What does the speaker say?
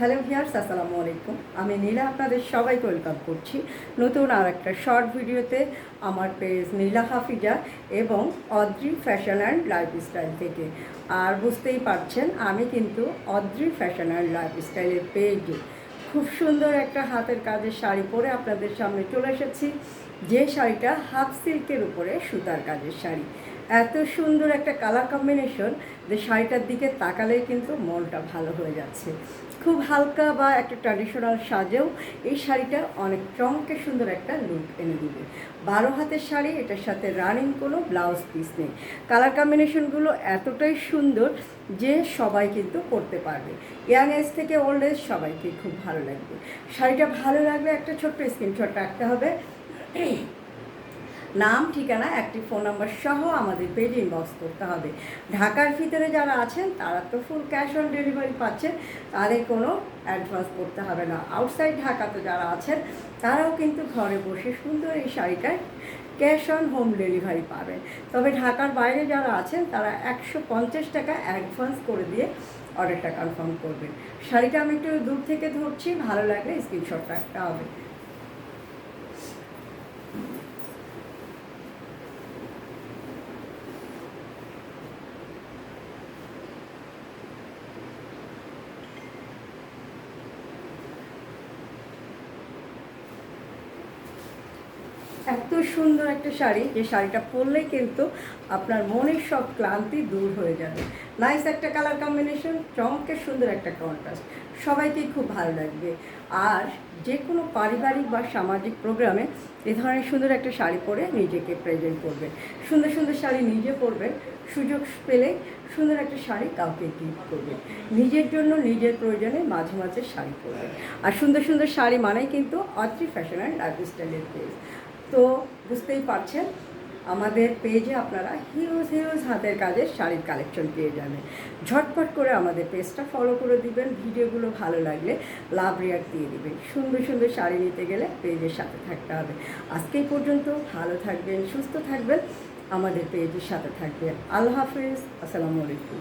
Hello viewers, আসসালামু আলাইকুম। আমি নীলা আপনাদের সবাইকে ওয়েলকাম করছি নতুন আর একটা শর্ট ভিডিওতে আমার পেজ নীলা হাফিজা এবং অদ্রি ফ্যাশন অ্যান্ড লাইফস্টাইল থেকে। আর বুঝতেই পারছেন আমি কিন্তু অদ্রি ফ্যাশন অ্যান্ড লাইফস্টাইলের পেজে খুব সুন্দর একটা হাতের কাজের শাড়ি পরে আপনাদের সামনে চলে এসেছি, যে শাড়িটা হাফ সিল্কের উপরে সুতার কাজের শাড়ি। এত সুন্দর একটা কালার কম্বিনেশন যে শাড়িটার দিকে তাকালেই কিন্তু মনটা ভালো হয়ে যাচ্ছে। খুব হালকা বা একটা ট্র্যাডিশনাল সাজেও এই শাড়িটা অনেক চমকে সুন্দর একটা লুক এনে দিবে। 12 হাতের শাড়ি, এটার সাথে রানিং কোনো ব্লাউজ পিস নেই। কালার কম্বিনেশনগুলো এতটাই সুন্দর যে সবাই কিন্তু করতে পারবে, ইয়াং এজ থেকে ওল্ড এজ সবাইকে খুব ভালো লাগবে। শাড়িটা ভালো লাগলে একটা ছোট্ট স্ক্রিনশট রাখতে হবে, নাম, ঠিকানা, একটি ফোন নাম্বার সহ আমাদের পেজে ইনবক্স করতে হবে। ঢাকার ভিতরে যারা আছেন তারা তো ফুল ক্যাশ অন ডেলিভারি পাচ্ছেন, তাদের কোনো অ্যাডভান্স করতে হবে না। আউটসাইড ঢাকাতে যারা আছেন তারাও কিন্তু ঘরে বসে সুন্দর এই শাড়িটায় ক্যাশ অন হোম ডেলিভারি পাবেন। তবে ঢাকার বাইরে যারা আছেন তারা 150 টাকা অ্যাডভান্স করে দিয়ে অর্ডারটা কনফার্ম করবেন। শাড়িটা আমি একটু দূর থেকে ধরছি, ভালো লাগলে স্ক্রিনশট রাখতে হবে। এত সুন্দর একটা শাড়ি, যে শাড়িটা পরলে কিন্তু আপনার মনের সব ক্লান্তি দূর হয়ে যাবে। নাইস একটা কালার কম্বিনেশন, চমকের সুন্দর একটা কন্ট্রাস্ট, সবাইকেই খুব ভালো লাগবে। আর যে কোনো পারিবারিক বা সামাজিক প্রোগ্রামে এ ধরনের সুন্দর একটা শাড়ি পরে নিজেকে প্রেজেন্ট করবেন। সুন্দর সুন্দর শাড়ি নিজে পরবেন, সুযোগ পেলে সুন্দর একটা শাড়ি কাউকে গিফট করবেন। নিজের জন্য নিজের প্রয়োজনে মাঝে মাঝে শাড়ি পরবেন। আর সুন্দর সুন্দর শাড়ি মানেই কিন্তু অদ্রি ফ্যাশন অ্যান্ড লাইফস্টাইলের পেজ। তো বুঝতেই পারছেন আমাদের পেজে আপনারা হিউজ হিউজ হাতের কাজের শাড়ির কালেকশন পেয়ে যাবেন। ঝটপট করে আমাদের পেজটা ফলো করে দিবেন, ভিডিওগুলো ভালো লাগলে লাভ রিয়াক্ট দিয়ে দিবেন। সুন্দর সুন্দর শাড়ি নিতে গেলে পেজের সাথে থাকতে হবে। আজকে এই পর্যন্ত, ভালো থাকবেন, সুস্থ থাকবেন, আমাদের পেজের সাথে থাকবেন। আল্লাহ হাফিজ, আসসালামু আলাইকুম।